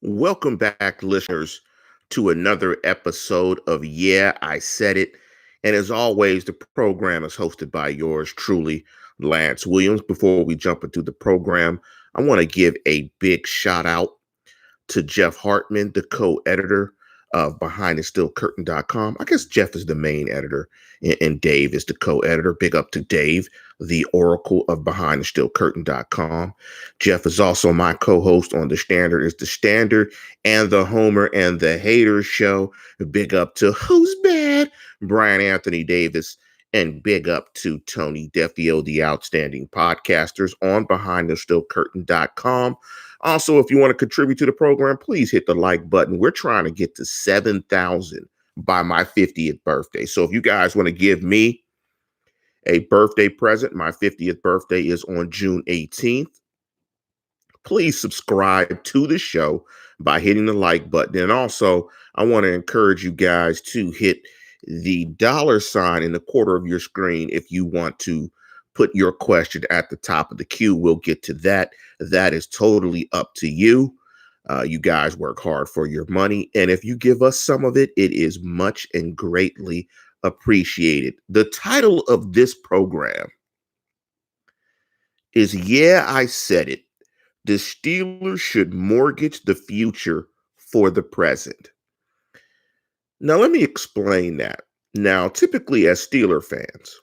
Welcome back, listeners, to another episode of Yeah, I Said It. And as always, the program is hosted by yours truly, Lance Williams. Before we jump into the program, I want to give a big shout out to Jeff Hartman, the co-editor of BehindTheSteelCurtain.com. I guess Jeff is the main editor and Dave is the co-editor. Big up to Dave, the oracle of BehindTheSteelCurtain.com. Jeff is also my co-host on The Standard is the Standard and the Homer and the Haters show. Big up to Who's Bad? Brian Anthony Davis. And big up to Tony Defio, the outstanding podcasters on BehindTheSteelCurtain.com. Also, if you want to contribute to the program, please hit the like button. We're trying to get to 7,000 by my 50th birthday. So if you guys want to give me a birthday present, my 50th birthday is on June 18th. Please subscribe to the show by hitting the like button. And also, I want to encourage you guys to hit the $ in the corner of your screen if you want to put your question at the top of the queue. We'll get to that. That is totally up to you. You guys work hard for your money. And if you give us some of it, it is much and greatly appreciated. The title of this program is Yeah, I Said It. The Steelers should mortgage the future for the present. Now, let me explain that. Now, typically as Steeler fans,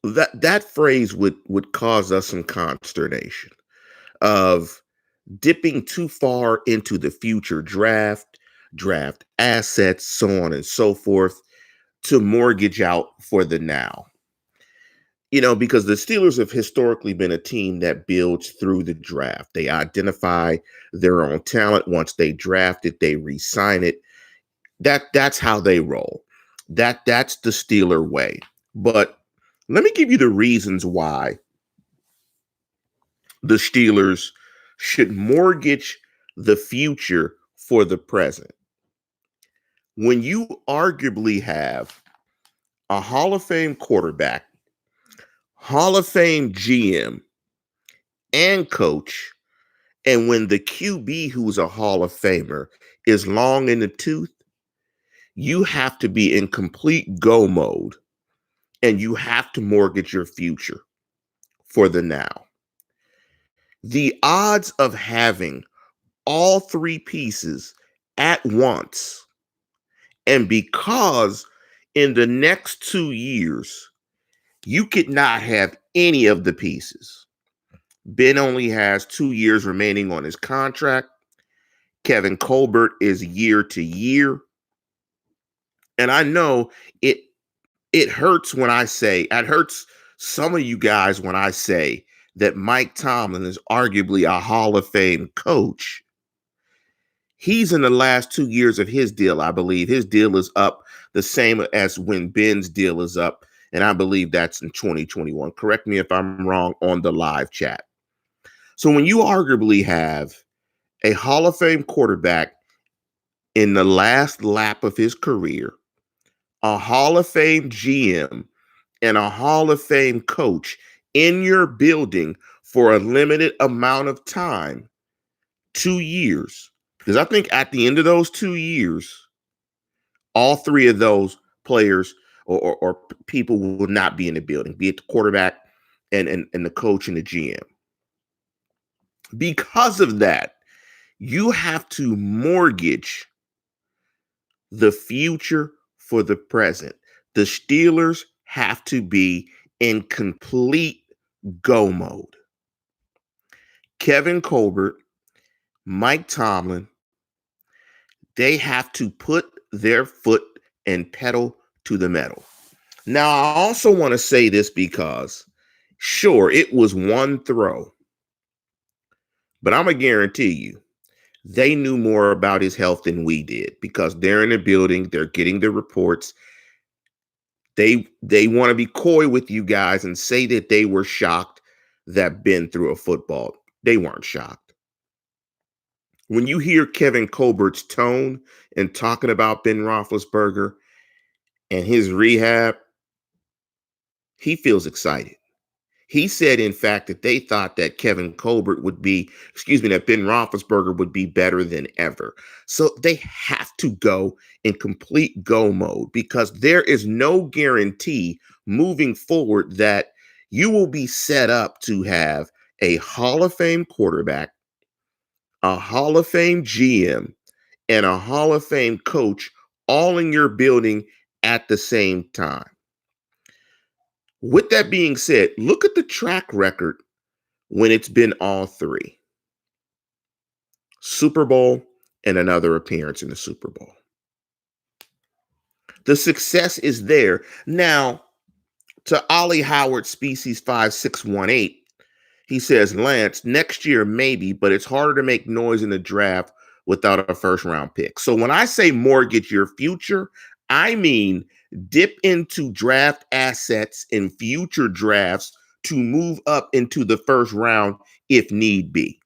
that phrase would cause us some consternation of dipping too far into the future draft assets, so on and so forth, to mortgage out for the now. Because the Steelers have historically been a team that builds through the draft. They identify their own talent. Once they draft it, they re-sign it. That's how they roll. That's the Steeler way. But let me give you the reasons why the Steelers should mortgage the future for the present. When you arguably have a Hall of Fame quarterback, Hall of Fame GM, and coach, and when the QB, who's a Hall of Famer, is long in the tooth, you have to be in complete go mode and you have to mortgage your future for the now. The odds of having all three pieces at once, and because in the next 2 years, you could not have any of the pieces. Ben only has 2 years remaining on his contract. Kevin Colbert is year to year. And I know it hurts when I say, it hurts some of you guys when I say that Mike Tomlin is arguably a Hall of Fame coach. He's in the last 2 years of his deal, I believe. His deal is up the same as when Ben's deal is up. And I believe that's in 2021. Correct me if I'm wrong on the live chat. So when you arguably have a Hall of Fame quarterback in the last lap of his career, a Hall of Fame GM, and a Hall of Fame coach in your building for a limited amount of time, 2 years, because I think at the end of those 2 years, all three of those players or people will not be in the building, be it the quarterback and the coach and the GM. Because of that, you have to mortgage the future for the present. The Steelers have to be in complete go mode. Kevin Colbert, Mike Tomlin, they have to put their foot and pedal to the metal. Now, I also want to say this because, sure, it was one throw, but I'm going to guarantee you, they knew more about his health than we did because they're in the building, they're getting the reports. They want to be coy with you guys and say that they were shocked that Ben threw a football. They weren't shocked. When you hear Kevin Colbert's tone and talking about Ben Roethlisberger and his rehab, he feels excited. He said, in fact, that they thought that that Ben Roethlisberger would be better than ever. So they have to go in complete go mode because there is no guarantee moving forward that you will be set up to have a Hall of Fame quarterback, a Hall of Fame GM, and a Hall of Fame coach all in your building at the same time. With that being said, look at the track record when it's been all three: Super Bowl and another appearance in the Super Bowl. The success is there. Now, to Ollie Howard, species 5618, he says, Lance, next year maybe, but it's harder to make noise in the draft without a first round pick. So when I say mortgage your future, I mean dip into draft assets in future drafts to move up into the first round if need be.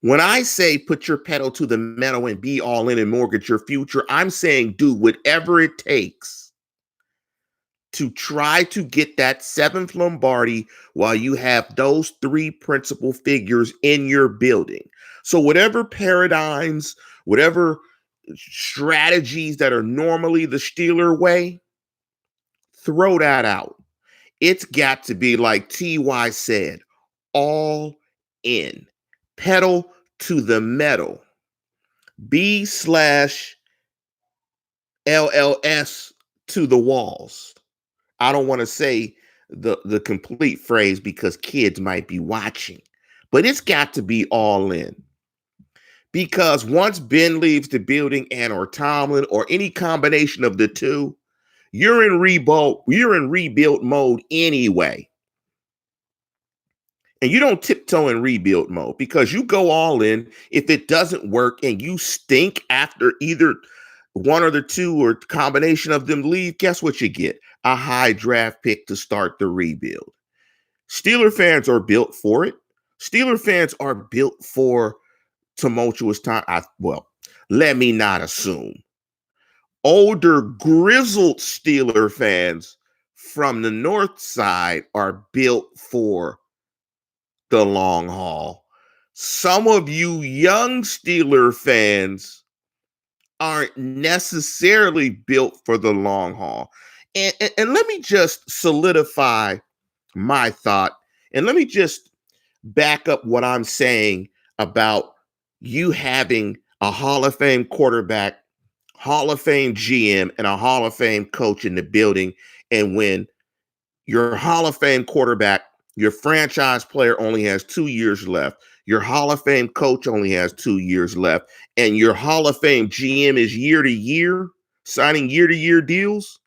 When I say put your pedal to the metal and be all in and mortgage your future, I'm saying do whatever it takes to try to get that seventh Lombardi while you have those three principal figures in your building. So whatever paradigms, whatever strategies that are normally the Steeler way, throw that out. It's got to be, like T.Y. said, all in. Pedal to the metal. B/LLS to the walls. I don't want to say the complete phrase because kids might be watching, but it's got to be all in. Because once Ben leaves the building or Tomlin or any combination of the two, you're in rebuild mode anyway. And you don't tiptoe in rebuild mode because you go all in. If it doesn't work and you stink after either one or the two or combination of them leave, guess what you get? A high draft pick to start the rebuild. Steeler fans are built for it. Steeler fans are built for tumultuous time. Let me not assume. Older, grizzled Steeler fans from the north side are built for the long haul. Some of you young Steeler fans aren't necessarily built for the long haul. And let me just solidify my thought, and let me just back up what I'm saying about you having a Hall of Fame quarterback, Hall of Fame GM, and a Hall of Fame coach in the building. And when your Hall of Fame quarterback, your franchise player only has 2 years left, your Hall of Fame coach only has 2 years left, and your Hall of Fame GM is year to year, signing year to year deals.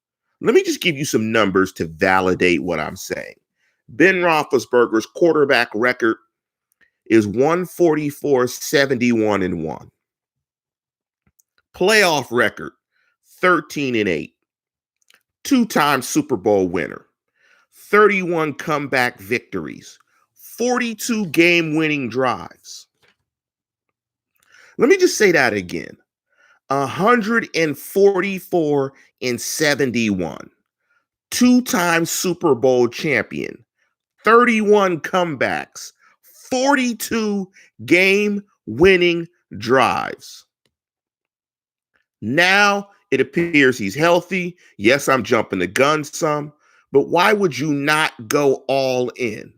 Let me just give you some numbers to validate what I'm saying. Ben Roethlisberger's quarterback record is 144-71-1. Playoff record, 13-8. Two-time Super Bowl winner, 31 comeback victories, 42 game-winning drives. Let me just say that again. 144-71. Two-time Super Bowl champion, 31 comebacks, 42 game-winning drives. Now it appears he's healthy. Yes, I'm jumping the gun some, but why would you not go all in?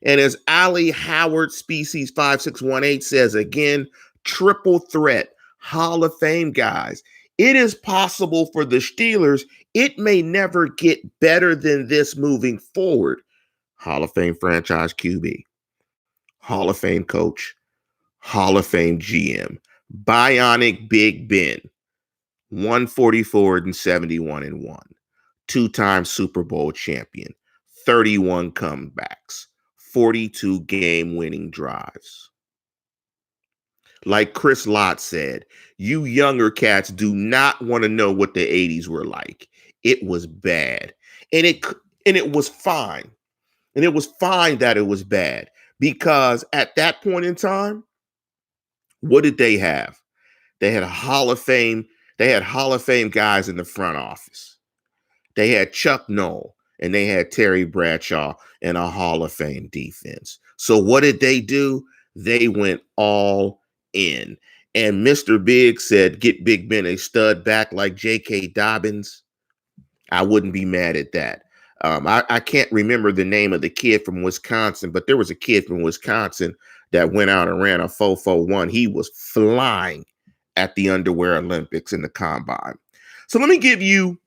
And as Ali Howard, species 5618 says again, triple threat, Hall of Fame guys. It is possible for the Steelers. It may never get better than this moving forward. Hall of Fame franchise QB, Hall of Fame coach, Hall of Fame GM, Bionic Big Ben, 144-71-1, two-time Super Bowl champion, 31 comebacks, 42 game-winning drives. Like Chris Lott said, you younger cats do not want to know what the 80s were like. It was bad. And it was fine. And it was fine that it was bad because at that point in time, what did they have? They had a Hall of Fame. They had Hall of Fame guys in the front office. They had Chuck Noll and they had Terry Bradshaw and a Hall of Fame defense. So what did they do? They went all in. And Mr. Big said, get Big Ben a stud back like J.K. Dobbins. I wouldn't be mad at that. I can't remember the name of the kid from Wisconsin, but there was a kid from Wisconsin that went out and ran a 4.41. He was flying at the Underwear Olympics in the combine. So let me give you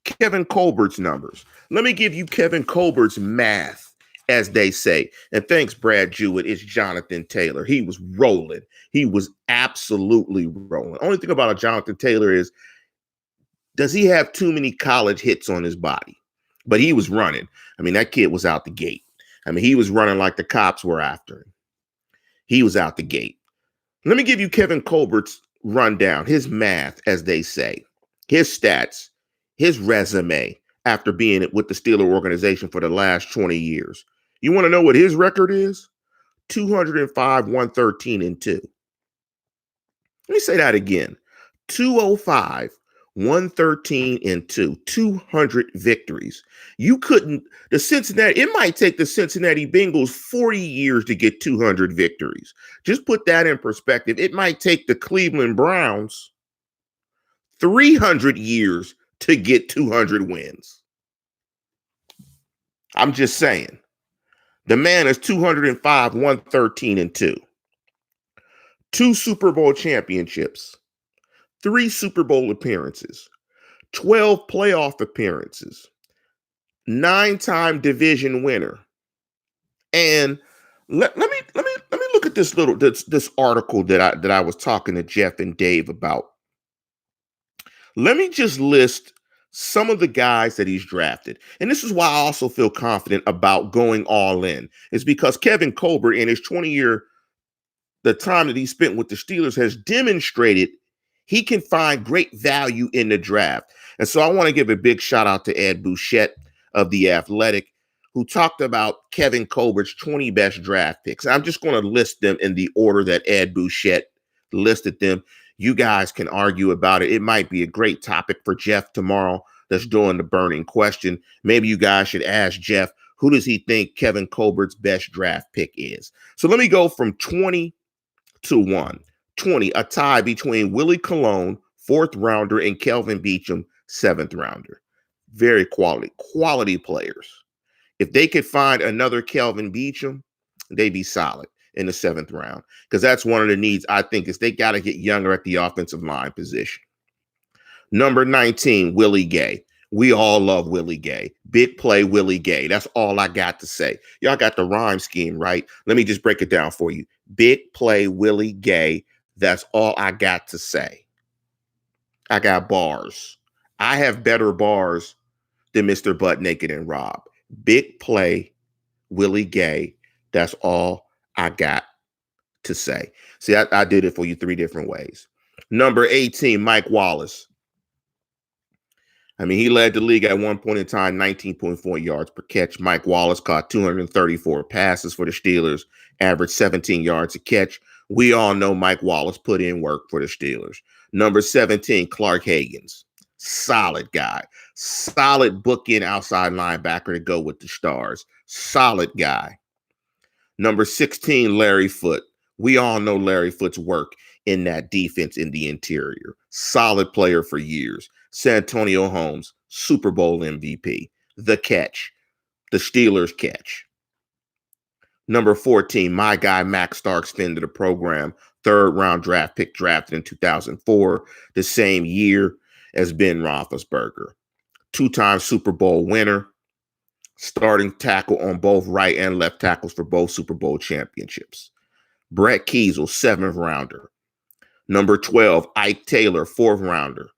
Kevin Colbert's numbers. Let me give you Kevin Colbert's math, as they say. And thanks, Brad Jewett. It's Jonathan Taylor. He was rolling. He was absolutely rolling. Only thing about a Jonathan Taylor is, does he have too many college hits on his body? But he was running. I mean, that kid was out the gate. I mean, he was running like the cops were after him. He was out the gate. Let me give you Kevin Colbert's rundown, his math, as they say, his stats, his resume after being with the Steelers organization for the last 20 years. You want to know what his record is? 205, 113, and 2. Let me say that again. 205, 113 and 2, 200 victories. You couldn't, it might take the Cincinnati Bengals 40 years to get 200 victories. Just put that in perspective. It might take the Cleveland Browns 300 years to get 200 wins. I'm just saying. The man is 205, 113 and 2. 2 Super Bowl championships. 3 Super Bowl appearances, 12 playoff appearances, 9-time division winner. And let me look at this article that I was talking to Jeff and Dave about. Let me just list some of the guys that he's drafted. And this is why I also feel confident about going all in. Is because Kevin Colbert, in his 20-year, the time that he spent with the Steelers, has demonstrated he can find great value in the draft. And so I want to give a big shout out to Ed Bouchette of The Athletic, who talked about Kevin Colbert's 20 best draft picks. I'm just going to list them in the order that Ed Bouchette listed them. You guys can argue about it. It might be a great topic for Jeff tomorrow that's doing the burning question. Maybe you guys should ask Jeff, who does he think Kevin Colbert's best draft pick is? So let me go from 20 to 1. 20, a tie between Willie Colon, 4th rounder, and Kelvin Beachum, 7th rounder. Very quality players. If they could find another Kelvin Beachum, they'd be solid in the 7th round, because that's one of the needs, I think, is they got to get younger at the offensive line position. Number 19, Willie Gay. We all love Willie Gay. Big play Willie Gay. That's all I got to say. Y'all got the rhyme scheme, right? Let me just break it down for you. Big play Willie Gay. That's all I got to say. I got bars. I have better bars than Mr. Butt Naked and Rob. Big play Willie Gay. That's all I got to say. See, I did it for you 3 different ways. Number 18, Mike Wallace. I mean, he led the league at one point in time, 19.4 yards per catch. Mike Wallace caught 234 passes for the Steelers, averaged 17 yards a catch. We all know Mike Wallace put in work for the Steelers. Number 17, Clark Hagans. Solid guy. Solid bookend outside linebacker to go with the Stars. Solid guy. Number 16, Larry Foote. We all know Larry Foote's work in that defense in the interior. Solid player for years. Santonio Holmes, Super Bowl MVP. The catch. The Steelers catch. Number 14, my guy, Max Starks, into the program, 3rd round draft pick, drafted in 2004, the same year as Ben Roethlisberger. 2-time Super Bowl winner, starting tackle on both right and left tackles for both Super Bowl championships. Brett Kiesel, 7th rounder. Number 12, Ike Taylor, 4th rounder.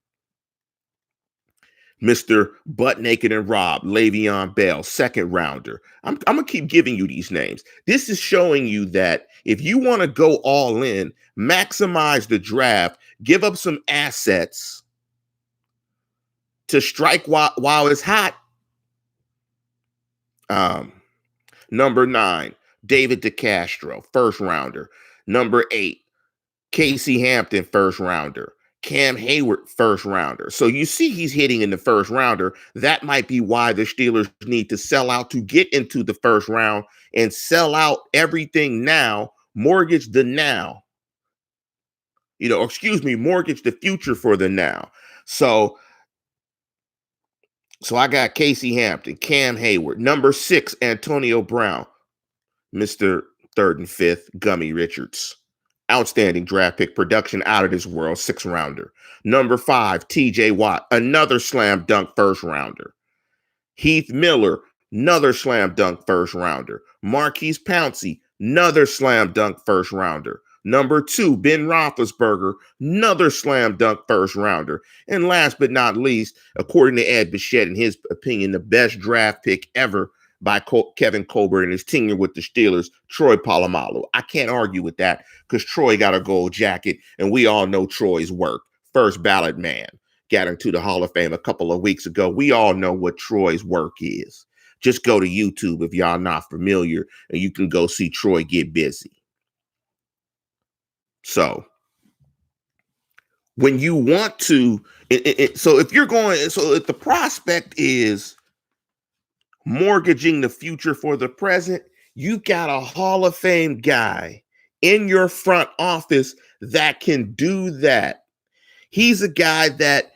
Mr. Butt Naked and Rob, Le'Veon Bell, 2nd rounder. I'm going to keep giving you these names. This is showing you that if you want to go all in, maximize the draft, give up some assets to strike while it's hot. Number 9, David DeCastro, 1st rounder. Number 8, Casey Hampton, 1st rounder. Cam Hayward, first rounder. So you see he's hitting in the first rounder. That might be why the Steelers need to sell out to get into the first round and sell out everything now, mortgage the now. Mortgage the future for the now. So I got Casey Hampton, Cam Hayward, number 6, Antonio Brown, Mr. 3rd and 5th, Gummy Richards. Outstanding draft pick, production out of this world, 6th rounder. Number 5, TJ Watt, another slam dunk first rounder. Heath Miller, another slam dunk first rounder. Marquise Pouncey, another slam dunk first rounder. Number 2, Ben Roethlisberger, another slam dunk first rounder. And last but not least, according to Ed Bichette, in his opinion, the best draft pick ever by Kevin Colbert and his tenure with the Steelers, Troy Polamalu. I can't argue with that because Troy got a gold jacket, and we all know Troy's work. First ballot man. Got into the Hall of Fame a couple of weeks ago. We all know what Troy's work is. Just go to YouTube if y'all not familiar, and you can go see Troy get busy. So when you want to, if the prospect is mortgaging the future for the present, you got a Hall of Fame guy in your front office that can do that. He's a guy that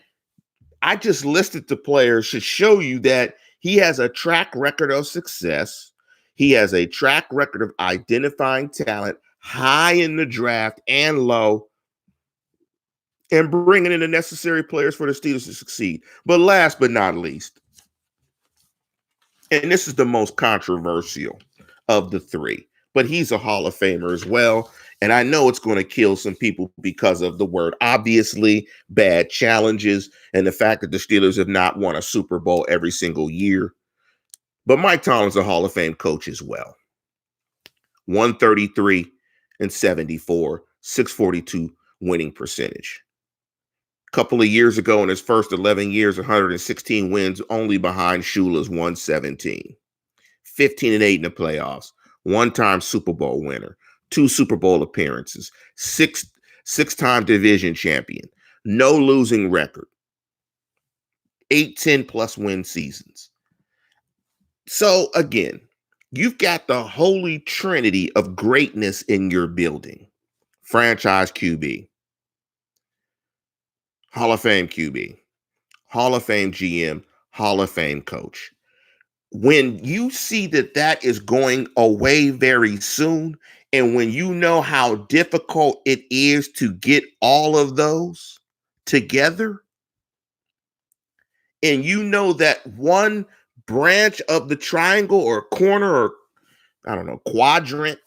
I just listed the players should show you that he has a track record of success. He has a track record of identifying talent high in the draft and low, and bringing in the necessary players for the Steelers to succeed. But last but not least, and this is the most controversial of the three, but he's a Hall of Famer as well. And I know it's going to kill some people because of the word, obviously, bad challenges, and the fact that the Steelers have not won a Super Bowl every single year. But Mike Tomlin's a Hall of Fame coach as well. 133 and 74, 642 winning percentage. A couple of years ago, in his first 11 years, 116 wins, only behind Shula's 117. 15 and 8 in the playoffs. One-time Super Bowl winner. 2 Super Bowl appearances. Six-time division champion. No losing record. 8 10-plus win seasons. So, again, you've got the holy trinity of greatness in your building. Franchise QB. Hall of Fame QB. Hall of Fame GM. Hall of Fame coach. When you see that is going away very soon, and when you know how difficult it is to get all of those together, and you know that one branch of the triangle or corner or, I don't know, quadrant,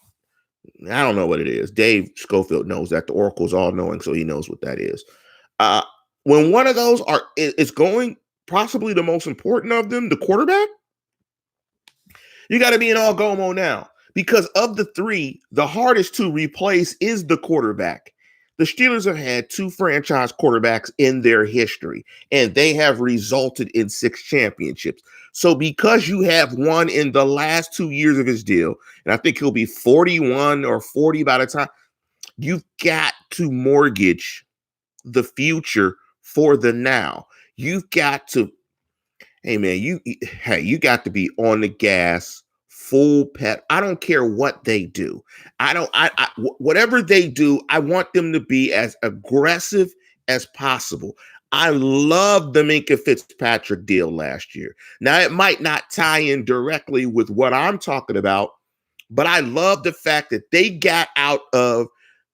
I don't know what it is. Dave Schofield knows that. The Oracle's all knowing, so he knows what that is. When one of those is going, possibly the most important of them, the quarterback, you got to be in all go mode now. Because of the three, the hardest to replace is the quarterback. The Steelers have had 2 franchise quarterbacks in their history, and they have resulted in 6 championships. So because you have one in the last 2 years of his deal, and I think he'll be 41 or 40 by the time, you've got to mortgage the future for the now. You've got to, hey man, you got to be on the gas, full pet. I don't care what they do. Whatever they do, I want them to be as aggressive as possible. I love the Minkah Fitzpatrick deal last year. Now, it might not tie in directly with what I'm talking about, but I love the fact that they got out of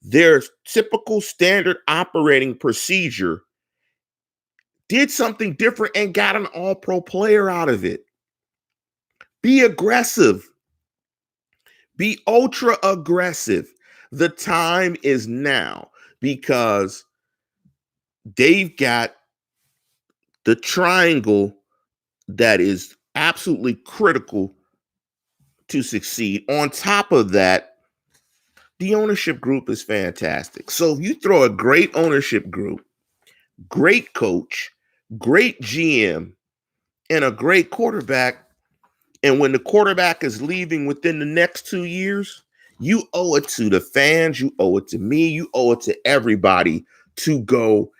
their typical standard operating procedure, did something different, and got an all-pro player out of it. Be aggressive. Be ultra aggressive. The time is now because they've got the triangle that is absolutely critical to succeed. On top of that, the ownership group is fantastic. So if you throw a great ownership group, great coach, great GM, and a great quarterback, and when the quarterback is leaving within the next 2 years, you owe it to the fans, you owe it to me, you owe it to everybody to go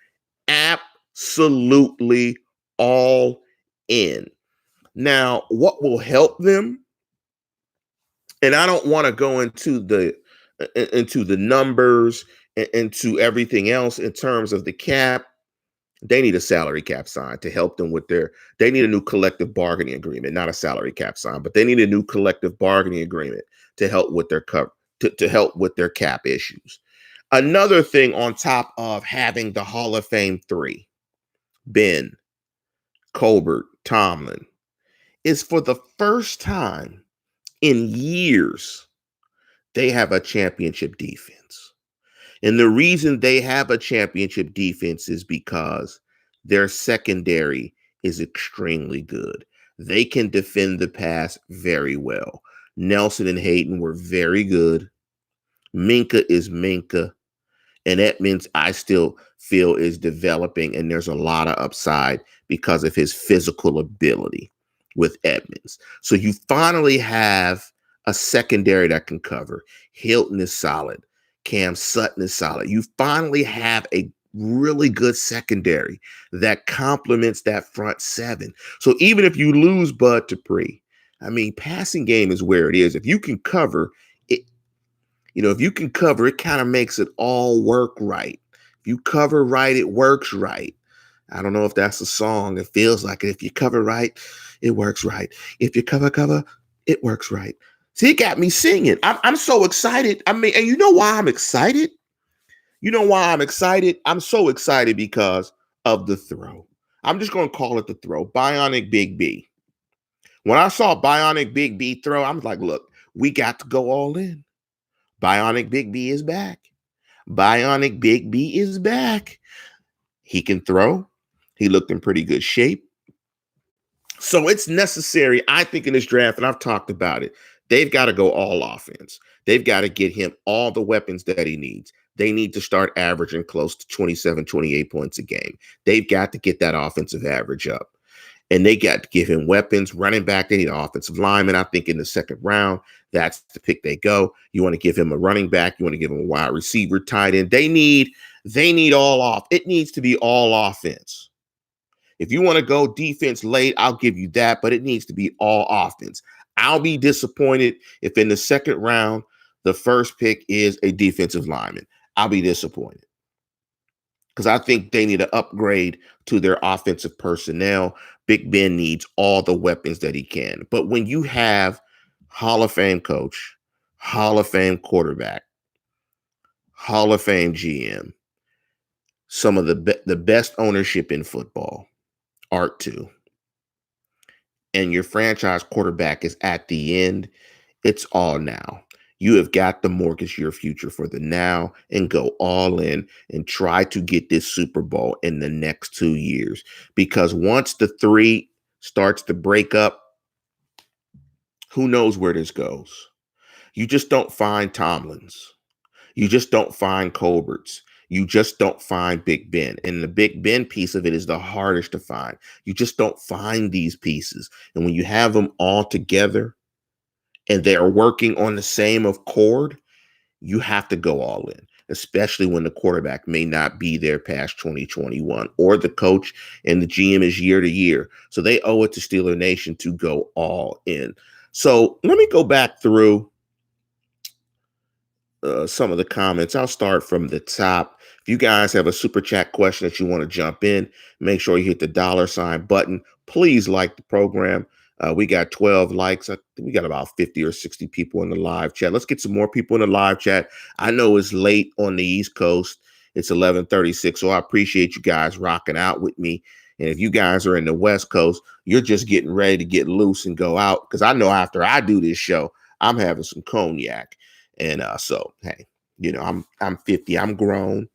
absolutely all in. Now, what will help them, and I don't want to go into the numbers and into everything else in terms of the cap. They need a salary cap sign to help them with they need a new collective bargaining agreement, not a salary cap sign, but they need a new collective bargaining agreement to help with their to help with their cap issues. Another thing on top of having the Hall of Fame three, Ben, Colbert, Tomlin, is for the first time in years, they have a championship defense. And the reason they have a championship defense is because their secondary is extremely good. They can defend the pass very well. Nelson and Hayden were very good. Minka is Minka. And Edmonds, I still feel, is developing, and there's a lot of upside because of his physical ability with Edmonds. So you finally have a secondary that can cover. Hilton is solid. Cam Sutton is solid. You finally have a really good secondary that complements that front seven. So even if you lose Bud Dupree, I mean, passing game is where it is. If you can cover it, if you can cover, it kind of makes it all work right. If you cover right, it works right. I don't know if that's a song. It feels like it. If you cover right, it works right. If you cover, it works right. See, it got me singing. I'm so excited. I mean, and you know why I'm excited? You know why I'm excited? I'm so excited because of the throw. I'm just going to call it the throw. Bionic Big B. When I saw Bionic Big B throw, I was like, look, we got to go all in. Bionic Big B is back. Bionic Big B is back. He can throw. He looked in pretty good shape. So it's necessary, I think, in this draft, and I've talked about it, they've got to go all offense. They've got to get him all the weapons that he needs. They need to start averaging close to 27, 28 points a game. They've got to get that offensive average up. And they got to give him weapons, running back. They need an offensive lineman. I think in the second round, that's the pick they go. You want to give him a running back. You want to give him a wide receiver, tight end. They need all off. It needs to be all offense. If you want to go defense late, I'll give you that, but it needs to be all offense. I'll be disappointed if in the second round, the first pick is a defensive lineman. I'll be disappointed because I think they need to upgrade to their offensive personnel. Big Ben needs all the weapons that he can. But when you have Hall of Fame coach, Hall of Fame quarterback, Hall of Fame GM, some of the best ownership in football, Art too, and your franchise quarterback is at the end, it's all now. You have got to mortgage your future for the now and go all in and try to get this Super Bowl in the next 2 years. Because once the three starts to break up, who knows where this goes? You just don't find Tomlins. You just don't find Colberts. You just don't find Big Ben. And the Big Ben piece of it is the hardest to find. You just don't find these pieces. And when you have them all together, and they're working on the same accord, you have to go all in, especially when the quarterback may not be there past 2021 or the coach and the GM is year to year. So they owe it to Steeler Nation to go all in. So let me go back through some of the comments. I'll start from the top. If you guys have a super chat question that you want to jump in, make sure you hit the $ button. Please like the program. We got 12 likes. I think we got about 50 or 60 people in the live chat. Let's get some more people in the live chat. I know it's late on the East Coast. It's 11:36, so I appreciate you guys rocking out with me. And if you guys are in the West Coast, you're just getting ready to get loose and go out, because I know after I do this show, I'm having some cognac. And so, hey, I'm 50. I'm grown.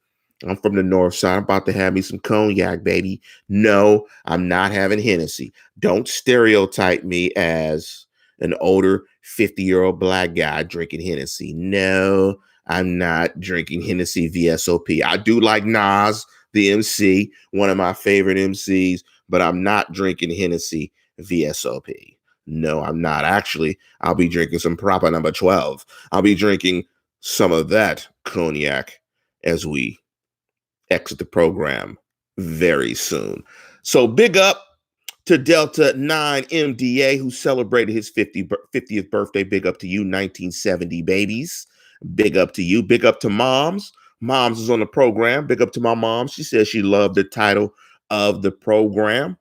I'm from the north side. I'm about to have me some cognac, baby. No, I'm not having Hennessy. Don't stereotype me as an older 50-year-old black guy drinking Hennessy. No, I'm not drinking Hennessy VSOP. I do like Nas, the MC, one of my favorite MCs, but I'm not drinking Hennessy VSOP. No, I'm not. Actually, I'll be drinking some Proper number 12. I'll be drinking some of that cognac as we exit the program very soon. So big up to Delta 9 MDA, who celebrated his 50th birthday. Big up to you, 1970 babies. Big up to you. Big up to moms. Moms is on the program. Big up to my mom. She says she loved the title of the program.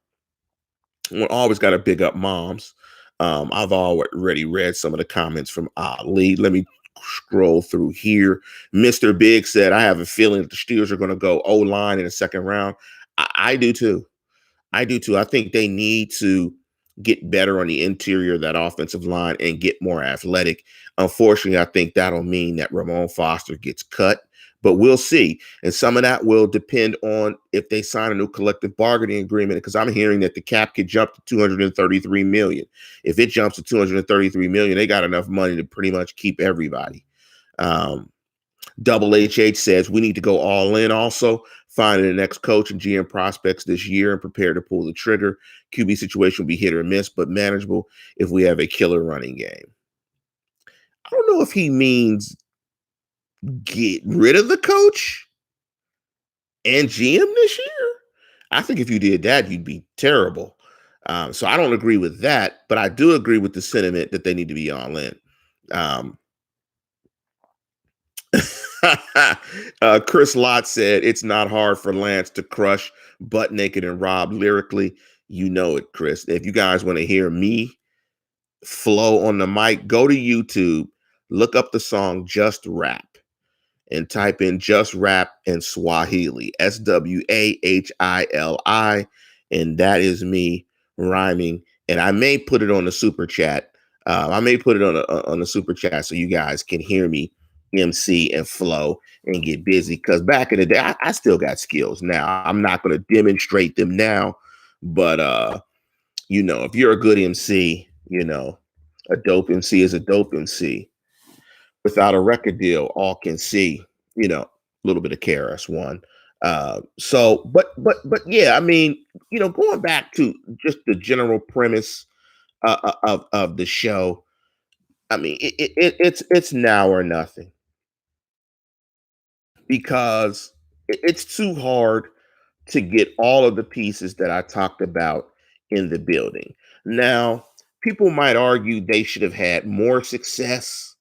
We always got to big up moms. I've already read some of the comments from Ali. Let me scroll through here. Mr. Big said, I have a feeling that the Steelers are going to go O-line in the second round. I do too. I do too. I think they need to get better on the interior of that offensive line and get more athletic. Unfortunately, I think that'll mean that Ramon Foster gets cut, but we'll see. And some of that will depend on if they sign a new collective bargaining agreement, because I'm hearing that the cap could jump to 233 million. If it jumps to 233 million, they got enough money to pretty much keep everybody. Double HH says we need to go all in also, finding the next coach and GM prospects this year and prepare to pull the trigger. QB situation will be hit or miss, but manageable if we have a killer running game. I don't know if he means get rid of the coach and GM this year. I think if you did that, you'd be terrible. So I don't agree with that, but I do agree with the sentiment that they need to be all in. Chris Lott said it's not hard for Lance to crush Butt Naked and Rob lyrically. You know it, Chris. If you guys want to hear me flow on the mic, go to YouTube, look up the song Just Rap, and type in Just Rap in Swahili, Swahili, and that is me rhyming. And I may put it on the super chat. I may put it on the super chat so you guys can hear me MC and flow and get busy, because back in the day I still got skills. Now I'm not going to demonstrate them now, but if you're a good MC, a dope MC is a dope MC. Without a record deal, all can see, a little bit of KRS-One. But yeah, I mean, going back to just the general premise of the show, I mean, it's now or nothing, because it's too hard to get all of the pieces that I talked about in the building. Now, people might argue they should have had more success.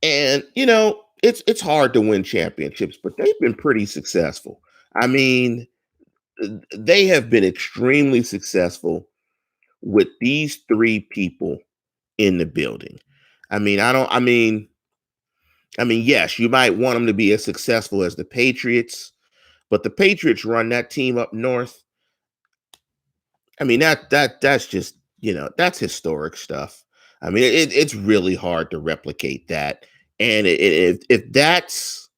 And, it's hard to win championships, but they've been pretty successful. I mean, they have been extremely successful with these three people in the building. Yes, you might want them to be as successful as the Patriots, but the Patriots run that team up north. I mean, that's just, that's historic stuff. I mean, it's really hard to replicate that. And if that's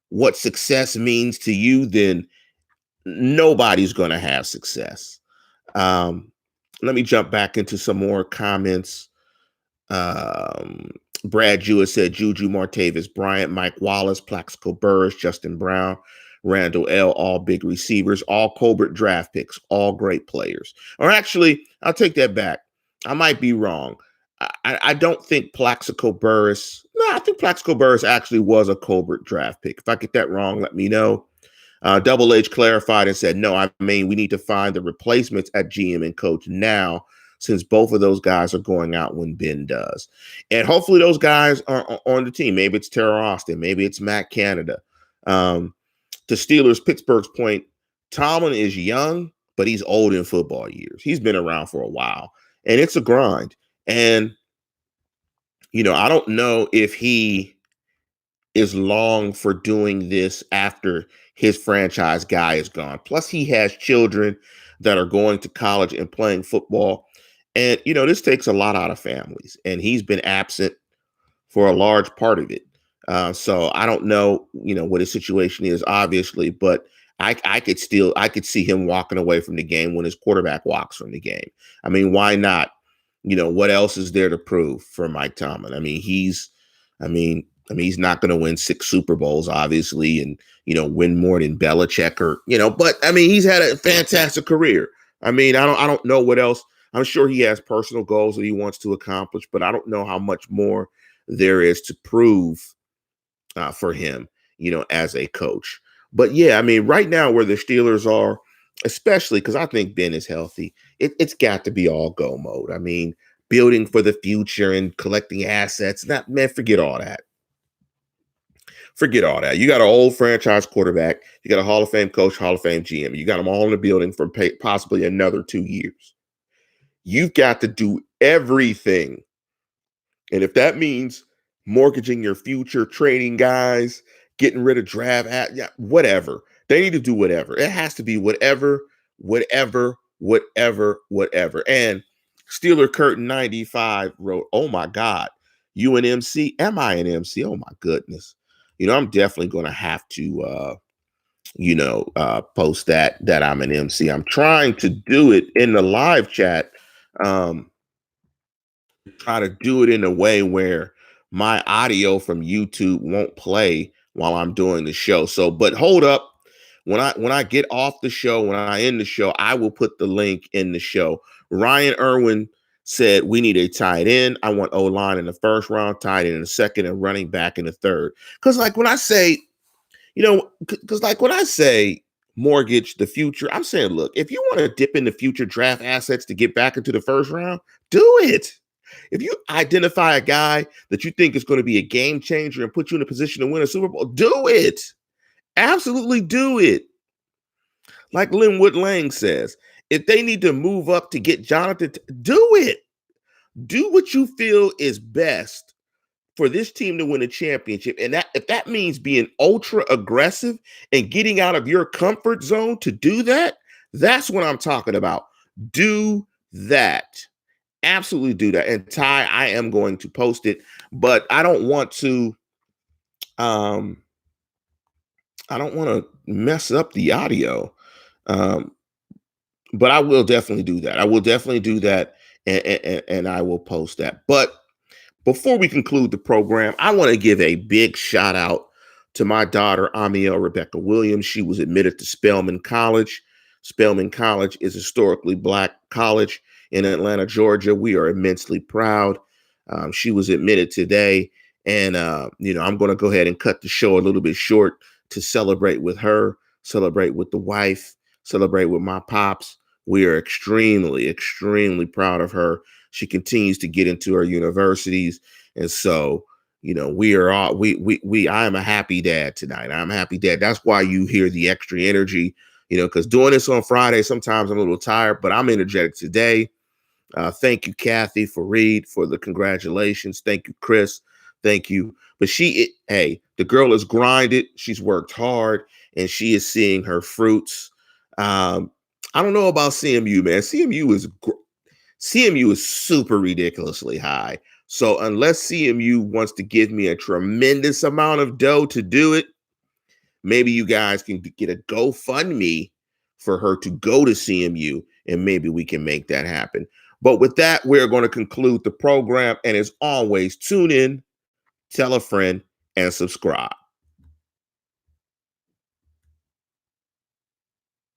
what success means to you, then nobody's going to have success. Let me jump back into some more comments. Brad Jewett said Juju, Martavis Bryant, Mike Wallace, Plaxico Burress, Justin Brown, Randall L., all big receivers, all Colbert draft picks, all great players. Or actually, I'll take that back. I might be wrong. I don't think Plaxico Burress. No, I think Plaxico Burress actually was a Colbert draft pick. If I get that wrong, let me know. Double H clarified and said, no, I mean, we need to find the replacements at GM and coach now, since both of those guys are going out when Ben does. And hopefully those guys are on the team. Maybe it's Tara Austin. Maybe it's Matt Canada. To Steelers Pittsburgh's point, Tomlin is young, but he's old in football years. He's been around for a while, and it's a grind. And, I don't know if he is long for doing this after his franchise guy is gone. Plus, he has children that are going to college and playing football. And, this takes a lot out of families, and he's been absent for a large part of it. So I don't know, what his situation is, obviously, but I could see him walking away from the game when his quarterback walks from the game. I mean, why not? What else is there to prove for Mike Tomlin? I mean, he's not going to win 6 Super Bowls, obviously, and, win more than Belichick but I mean, he's had a fantastic career. I mean, I don't know what else. I'm sure he has personal goals that he wants to accomplish, but I don't know how much more there is to prove for him, as a coach. But yeah, I mean, right now where the Steelers are, especially because I think Ben is healthy, it's got to be all go mode. I mean, building for the future and collecting assets. Not man, forget all that. Forget all that. You got an old franchise quarterback. You got a Hall of Fame coach, Hall of Fame GM. You got them all in the building for possibly another 2 years. You've got to do everything. And if that means mortgaging your future, trading guys, getting rid of yeah, whatever. They need to do whatever. It has to be whatever, whatever, whatever, whatever. And Steeler Curtain 95 wrote, "Oh my God, you an MC? Am I an MC? Oh my goodness. I'm definitely going to have to post that I'm an MC. I'm trying to do it in the live chat. Try to do it in a way where my audio from YouTube won't play while I'm doing the show. So, but hold up. When I get off the show, when I end the show, I will put the link in the show. Ryan Irwin said we need a tight end. I want O-line in the first round, tight end in the second, and running back in the third. Because like when I say, mortgage the future, I'm saying, look, if you want to dip into future draft assets to get back into the first round, do it. If you identify a guy that you think is going to be a game changer and put you in a position to win a Super Bowl, do it. Absolutely do it. Like Linwood Lang says, if they need to move up to get Jonathan, do it. Do what you feel is best for this team to win a championship. And that if that means being ultra aggressive and getting out of your comfort zone to do that, that's what I'm talking about. Do that. Absolutely do that. And Ty, I am going to post it, but I don't want to mess up the audio. But I will definitely do that. I will definitely do that, and I will post that. But before we conclude the program, I want to give a big shout out to my daughter, Amiel Rebecca Williams. She was admitted to Spelman College. Spelman College is a historically Black college in Atlanta, Georgia. We are immensely proud. She was admitted today, and I'm going to go ahead and cut the show a little bit short to celebrate with her, celebrate with the wife, celebrate with my pops. We are extremely, extremely proud of her. She continues to get into her universities, and so we are all I am a happy dad tonight. I'm a happy dad. That's why you hear the extra energy, because doing this on Friday, sometimes I'm a little tired, but I'm energetic today. Thank you, Kathy, for the congratulations. Thank you, Chris. Thank you. But the girl has grinded. She's worked hard, and she is seeing her fruits. I don't know about CMU, man. CMU is super ridiculously high. So unless CMU wants to give me a tremendous amount of dough to do it, maybe you guys can get a GoFundMe for her to go to CMU, and maybe we can make that happen. But with that, we're going to conclude the program. And as always, tune in, tell a friend, and subscribe.